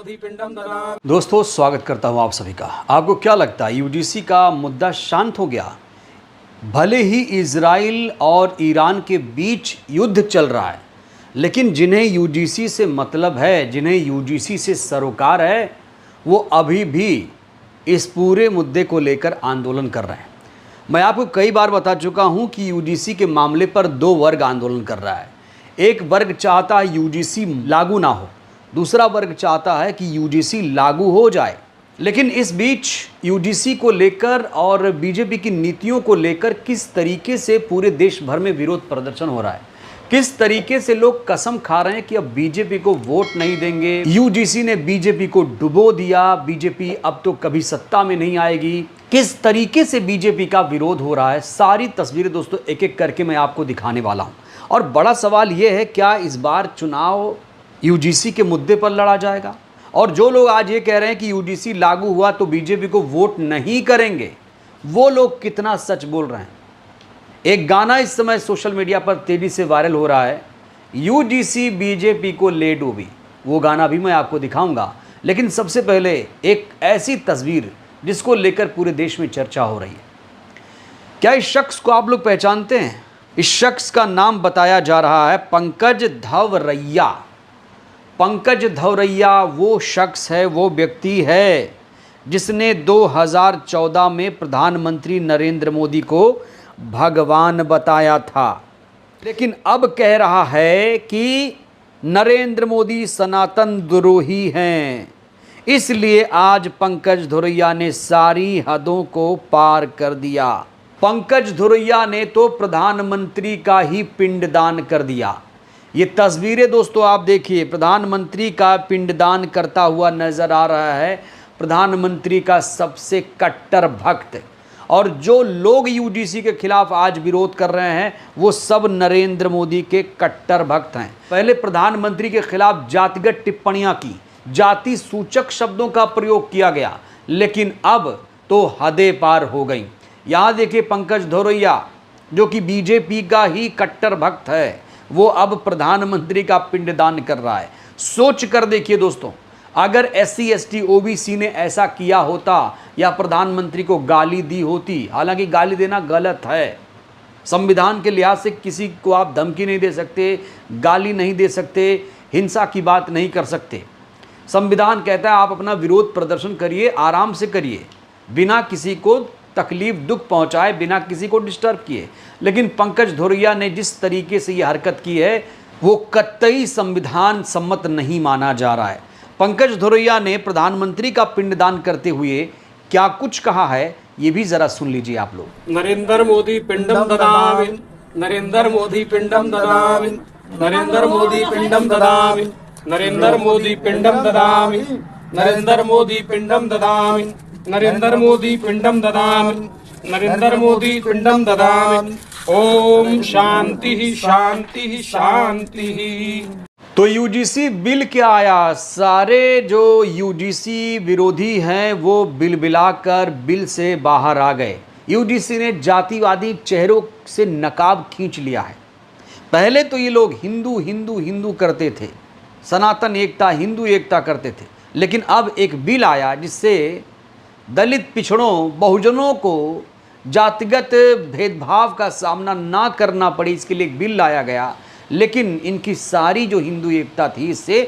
दोस्तों स्वागत करता हूं आप सभी का। आपको क्या लगता है यूजीसी का मुद्दा शांत हो गया? भले ही इजराइल और ईरान के बीच युद्ध चल रहा है, लेकिन जिन्हें यूजीसी से मतलब है, जिन्हें यूजीसी से सरोकार है, वो अभी भी इस पूरे मुद्दे को लेकर आंदोलन कर रहे हैं। मैं आपको कई बार बता चुका हूं कि यूजीसी के मामले पर दो वर्ग आंदोलन कर रहा है। एक वर्ग चाहता है यूजीसी लागू ना हो, दूसरा वर्ग चाहता है कि यूजीसी लागू हो जाए। लेकिन इस बीच यूजीसी को लेकर और बीजेपी की नीतियों को लेकर किस तरीके से पूरे देश भर में विरोध प्रदर्शन हो रहा है, किस तरीके से लोग कसम खा रहे हैं कि अब बीजेपी को वोट नहीं देंगे, यूजीसी ने बीजेपी को डुबो दिया, बीजेपी अब तो कभी सत्ता में नहीं आएगी, किस तरीके से बीजेपी का विरोध हो रहा है, सारी तस्वीरें दोस्तों एक एक करके मैं आपको दिखाने वाला हूं। और बड़ा सवाल यह है, क्या इस बार चुनाव यूजीसी के मुद्दे पर लड़ा जाएगा? और जो लोग आज ये कह रहे हैं कि यूजीसी लागू हुआ तो बीजेपी को वोट नहीं करेंगे, वो लोग कितना सच बोल रहे हैं? एक गाना इस समय सोशल मीडिया पर तेजी से वायरल हो रहा है, यूजीसी बीजेपी को ले डूबी। वो गाना भी मैं आपको दिखाऊंगा, लेकिन सबसे पहले एक ऐसी तस्वीर जिसको लेकर पूरे देश में चर्चा हो रही है। क्या इस शख्स को आप लोग पहचानते हैं? इस शख्स का नाम बताया जा रहा है पंकज धवरैया। पंकज धवरैया वो शख्स है, वो व्यक्ति है जिसने 2014 में प्रधानमंत्री नरेंद्र मोदी को भगवान बताया था, लेकिन अब कह रहा है कि नरेंद्र मोदी सनातन द्रोही हैं। इसलिए आज पंकज धुरैया ने सारी हदों को पार कर दिया। पंकज धुरैया ने तो प्रधानमंत्री का ही पिंडदान कर दिया। ये तस्वीरें दोस्तों आप देखिए, प्रधानमंत्री का पिंडदान करता हुआ नजर आ रहा है प्रधानमंत्री का सबसे कट्टर भक्त। और जो लोग यूजीसी के खिलाफ आज विरोध कर रहे हैं वो सब नरेंद्र मोदी के कट्टर भक्त हैं। पहले प्रधानमंत्री के खिलाफ जातिगत टिप्पणियां की, जाति सूचक शब्दों का प्रयोग किया गया, लेकिन अब तो हदें पार हो गई। यहाँ देखिए पंकज धुरैया जो कि बीजेपी का ही कट्टर भक्त है, वो अब प्रधानमंत्री का पिंडदान कर रहा है। सोच कर देखिए दोस्तों, अगर SC ST OBC ने ऐसा किया होता या प्रधानमंत्री को गाली दी होती, हालांकि गाली देना गलत है, संविधान के लिहाज से किसी को आप धमकी नहीं दे सकते, गाली नहीं दे सकते, हिंसा की बात नहीं कर सकते। संविधान कहता है आप अपना विरोध प्रदर्शन करिए, आराम से करिए, बिना किसी को तकलीफ दुख पहुंचाए, बिना किसी को डिस्टर्ब किए। लेकिन पंकज धुरैया ने जिस तरीके से ये हरकत की है वो कतई संविधान सम्मत नहीं माना जा रहा है। पंकज धुरैया ने प्रधानमंत्री का पिंडदान करते हुए क्या कुछ कहा है, ये भी जरा सुन लीजिए आप लोग। नरेंद्र मोदी पिंडम ददामि, नरेंद्र मोदी पिंडम ददामि, नरेंद्र मोदी पिंडम ददामि, नरेंद्र मोदी पिंडम ददामि, नरेंद्र मोदी पिंडम ददामि, नरेंद्र मोदी पिंडम ददामि, नरेंद्र मोदी पिंडम ददामि। ओम शांति शांति शांति। तो यूजीसी बिल क्या आया? सारे जो यूजीसी विरोधी हैं वो बिलबिलाकर बिल से बाहर आ गए। यूजीसी ने जातिवादी चेहरों से नकाब खींच लिया है। पहले तो ये लोग हिंदू हिंदू हिंदू करते थे, सनातन एकता हिंदू एकता करते थे, लेकिन अब एक बिल आया जिससे दलित पिछड़ों बहुजनों को जातिगत भेदभाव का सामना ना करना पड़े, इसके लिए एक बिल लाया गया। लेकिन इनकी सारी जो हिंदू एकता थी इससे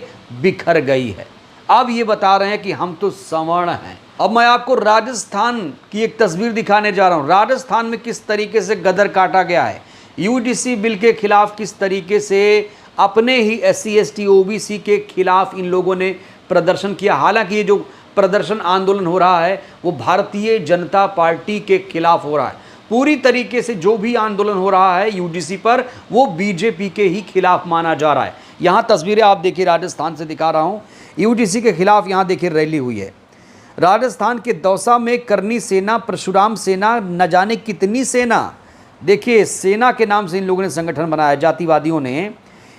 बिखर गई है। अब ये बता रहे हैं कि हम तो सवर्ण हैं। अब मैं आपको राजस्थान की एक तस्वीर दिखाने जा रहा हूँ। राजस्थान में किस तरीके से गदर काटा गया है, यूजीसी बिल के खिलाफ किस तरीके से अपने ही SC ST OBC के खिलाफ इन लोगों ने प्रदर्शन किया। हालांकि ये जो प्रदर्शन आंदोलन हो रहा है वो भारतीय जनता पार्टी के खिलाफ हो रहा है। पूरी तरीके से जो भी आंदोलन हो रहा है यूजीसी पर वो बीजेपी के ही खिलाफ माना जा रहा है। यहाँ तस्वीरें आप देखिए, राजस्थान से दिखा रहा हूँ, यूजीसी के खिलाफ यहाँ देखिए रैली हुई है। राजस्थान के दौसा में करनी सेना, परशुराम सेना, न जाने कितनी सेना, देखिए सेना के नाम से इन लोगों ने संगठन बनाया, जातिवादियों ने।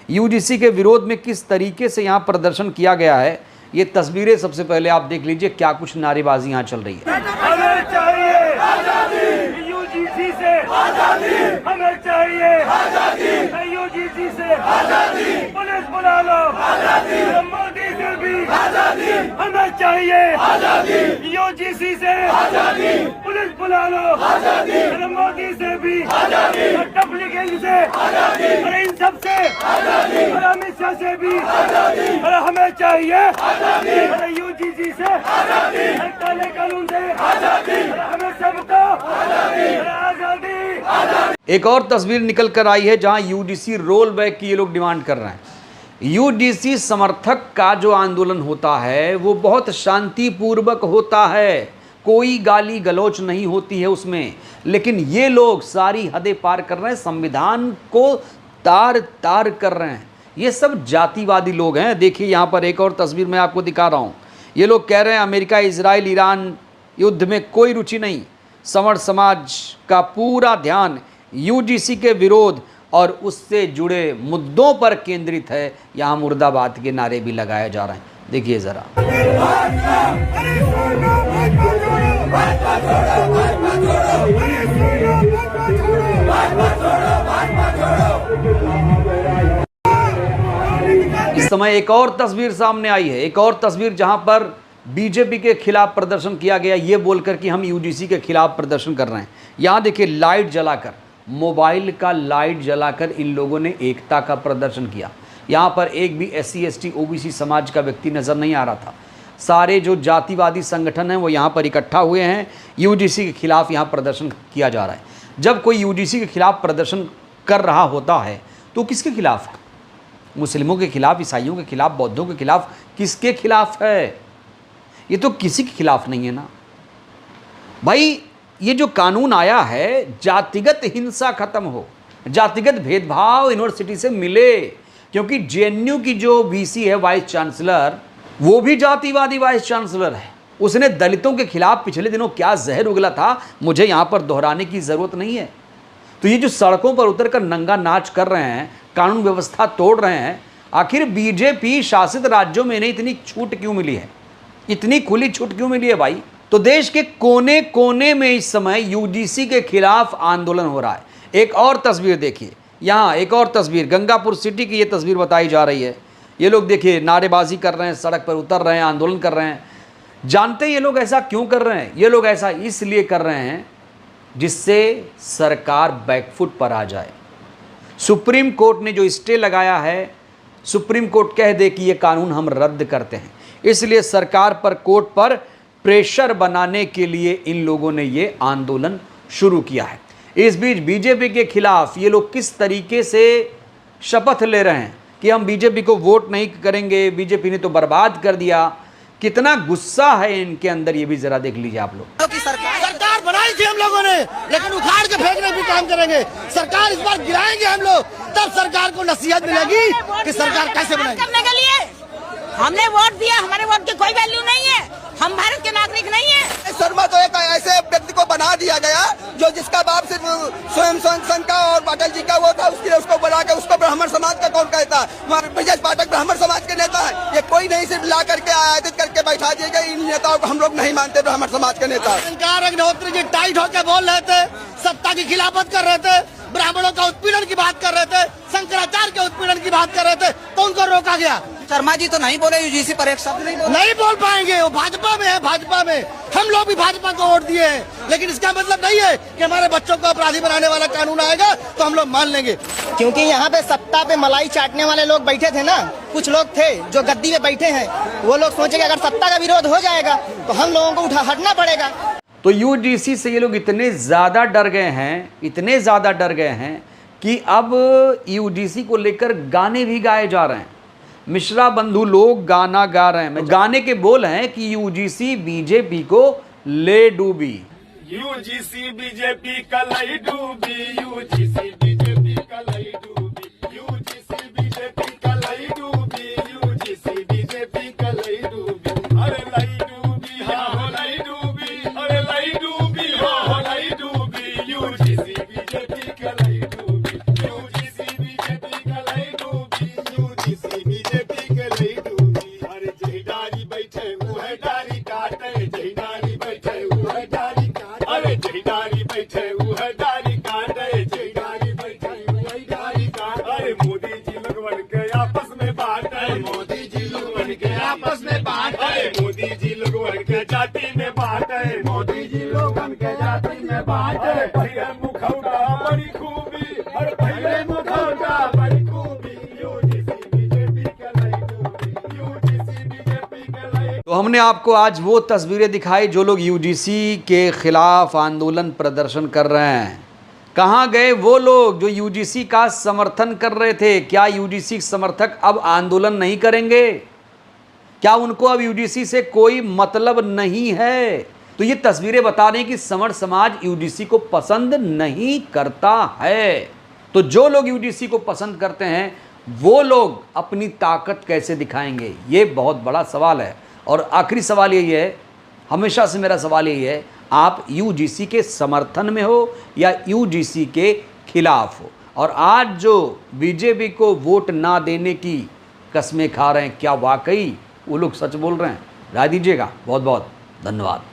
यूजीसी के विरोध में किस तरीके से यहाँ प्रदर्शन किया गया है ये तस्वीरें सबसे पहले आप देख लीजिए, क्या कुछ नारेबाजी यहाँ चल रही है। हमें चाहिए आजादी, यूजीसी से आजादी, हमें चाहिए आजादी, यूजीसी से आजादी, पुलिस बुला लो आजादी, मोदी से भी भी आजादी, हमें चाहिए आजादी, यूजीसी से आजादी, पुलिस बुला लो आजादी, मोदी से भी आजादी, तबलीग से आजादी, इन सब से आजादी, अमित शाह से भी आजादी, हमें चाहिए आजादी, यूजीसी से आजादी, काले कानून से आजादी, हमें सबको आजादी, आजादी। एक और तस्वीर निकल कर आई है जहां यूडीसी रोल बैक की ये लोग डिमांड कर रहे हैं। यूडीसी समर्थक का जो आंदोलन होता है वो बहुत शांतिपूर्वक होता है, कोई गाली गलौच नहीं होती है उसमें, लेकिन ये लोग सारी हदें पार कर रहे हैं, संविधान को तार तार कर रहे हैं। ये सब जातिवादी लोग हैं। देखिए यहाँ पर एक और तस्वीर मैं आपको दिखा रहा हूँ। ये लोग कह रहे हैं अमेरिका, इजराइल, ईरान युद्ध में कोई रुचि नहीं, सवर्ण समाज का पूरा ध्यान यूजीसी के विरोध और उससे जुड़े मुद्दों पर केंद्रित है। यहाँ मुर्दाबाद के नारे भी लगाए जा रहे हैं। देखिए जरा। इस समय एक और तस्वीर सामने आई है, एक और तस्वीर जहां पर बीजेपी के खिलाफ प्रदर्शन किया गया, ये बोलकर कि हम यूजीसी के खिलाफ प्रदर्शन कर रहे हैं। यहां देखिए लाइट जलाकर, मोबाइल का लाइट जलाकर इन लोगों ने एकता का प्रदर्शन किया। यहाँ पर एक भी SC ST OBC समाज का व्यक्ति नज़र नहीं आ रहा था। सारे जो जातिवादी संगठन हैं वो यहाँ पर इकट्ठा हुए हैं। यूजीसी के खिलाफ यहाँ प्रदर्शन किया जा रहा है। जब कोई यूजीसी के खिलाफ प्रदर्शन कर रहा होता है तो किसके खिलाफ है? मुस्लिमों के खिलाफ, ईसाइयों के खिलाफ, बौद्धों के खिलाफ, किसके खिलाफ है? ये तो किसी के खिलाफ नहीं है ना भाई। ये जो कानून आया है, जातिगत हिंसा खत्म हो, जातिगत भेदभाव यूनिवर्सिटी से मिले, क्योंकि JNU की जो VC है वाइस चांसलर, वो भी जातिवादी वाइस चांसलर है। उसने दलितों के खिलाफ पिछले दिनों क्या जहर उगला था, मुझे यहाँ पर दोहराने की ज़रूरत नहीं है। तो ये जो सड़कों पर उतरकर नंगा नाच कर रहे हैं, कानून व्यवस्था तोड़ रहे हैं, आखिर बीजेपी शासित राज्यों में इन्हें इतनी छूट क्यों मिली है, इतनी खुली छूट क्यों मिली है भाई? तो देश के कोने कोने में इस समय यूजीसी के खिलाफ आंदोलन हो रहा है। एक और तस्वीर देखिए, यहाँ एक और तस्वीर, गंगापुर सिटी की ये तस्वीर बताई जा रही है। ये लोग देखिए नारेबाजी कर रहे हैं, सड़क पर उतर रहे हैं, आंदोलन कर रहे हैं। जानते हैं ये लोग ऐसा क्यों कर रहे हैं? ये लोग ऐसा इसलिए कर रहे हैं जिससे सरकार बैकफुट पर आ जाए। सुप्रीम कोर्ट ने जो स्टे लगाया है, सुप्रीम कोर्ट कह दे कि ये कानून हम रद्द करते हैं, इसलिए सरकार पर, कोर्ट पर प्रेशर बनाने के लिए इन लोगों ने ये आंदोलन शुरू किया है। इस बीच बीजेपी के खिलाफ ये लोग किस तरीके से शपथ ले रहे हैं कि हम बीजेपी को वोट नहीं करेंगे, बीजेपी ने तो बर्बाद कर दिया। कितना गुस्सा है इनके अंदर, ये भी जरा देख लीजिए आप लोग। सरकार बनाई थी हम लोगों ने, लेकिन उखाड़ के फेंकने भी काम करेंगे। सरकार इस बार गिराएंगे हम लोग, तब सरकार को नसीहत मिलेगी कि सरकार कैसे बनाएगी। करने के लिए हमने वोट दिया, हमारे वोट की कोई वैल्यू नहीं है, हम भारत के नागरिक नहीं है। शर्मा तो एक ऐसे व्यक्ति को बना दिया गया जो जिसका बाप सिर्फ स्वयं संघ का और पाटिल जी का वो था, उसको बना के उसको ब्राह्मण समाज का कौन कहता है? ब्रजेश पाठक ब्राह्मण समाज के नेता है। ये कोई नहीं सिर्फ ला करके आयातित करके बैठा दिए गए। इन नेताओं को हम लोग नहीं मानते ब्राह्मण समाज के नेता। अग्निहोत्री जी टाइट होकर बोल रहे थे, सत्ता की खिलाफत कर रहे थे, ब्राह्मणों का उत्पीड़न की बात कर रहे थे, शंकराचार्य के उत्पीड़न की बात कर रहे थे, तो उनको रोका गया। शर्मा जी तो नहीं बोले, यूजीसी पर एक शब्द नहीं बोल पाएंगे। वो भाजपा में है, भाजपा में हम लोग भी भाजपा को वोट दिए हैं, लेकिन इसका मतलब नहीं है कि हमारे बच्चों को अपराधी बनाने वाला कानून आएगा तो हम लोग मान लेंगे। क्योंकि यहाँ पे सत्ता पे मलाई चाटने वाले लोग बैठे थे ना, कुछ लोग थे जो गद्दी पे बैठे हैं, वो लोग सोचे कि अगर सत्ता का विरोध हो जाएगा तो हम लोगों को हटना पड़ेगा। तो यूजीसी से ये लोग इतने ज़्यादा डर गए हैं, इतने ज़्यादा डर गए हैं कि अब यूजीसी को लेकर गाने भी गाए जा रहे हैं। मिश्रा बंधु लोग गाना गा रहे हैं। गाने के बोल हैं कि यूजीसी बीजेपी को ले डूबी। यूजीसी बीजेपी का लई डूबी, यूजीसी बीजेपी का लई डूबी, यूजीसी बीजेपी का लई डूबी, यूजीसी बीजेपी का लई डूबी। अरे लई डूबी, हाँ हो लई डूबी, अरे लई डूबी, हाँ हो लई डूबी, यूजीसी बीजेपी का लई डूबी, यूजीसी बीजेपी का लई डूबी, यूजीसी बीजेपी का लई डूबी। अरे जही डारी बैठे वो है डारी काटे, जही डारी बैठे वो है डारी काटे, अरे जही डारी बैठे वो है डारी काटे, जही डारी बैठे वो है डारी काटे। अरे मोदी जी लोग बन के आपस में बांटे, मोदी जी लोग बन के आपस में मोदी जी लोगन के जाति में बांटे पहले मुखौटा बड़ी खूबी और पहले मुखौटा बड़ी खूबी यूजीसी बीजेपी के लई डूबी यूजीसी बीजेपी के लई। तो हमने आपको आज वो तस्वीरें दिखाई जो लोग यूजीसी के खिलाफ आंदोलन प्रदर्शन कर रहे हैं। कहाँ गए वो लोग जो यूजीसी का समर्थन कर रहे थे? क्या यूजीसी समर्थक अब आंदोलन नहीं करेंगे? क्या उनको अब यूजीसी से कोई मतलब नहीं है? तो ये तस्वीरें बता रही कि समर समाज यूजीसी को पसंद नहीं करता है। तो जो लोग यूजीसी को पसंद करते हैं वो लोग अपनी ताकत कैसे दिखाएंगे, ये बहुत बड़ा सवाल है। और आखिरी सवाल यही है, हमेशा से मेरा सवाल यही है, आप यूजीसी के समर्थन में हो या यूजीसी के खिलाफ हो? और आज जो बीजेपी को वोट ना देने की कस्में खा रहे हैं, क्या वाकई वो लोग सच बोल रहे हैं? राय दीजिएगा। बहुत बहुत धन्यवाद।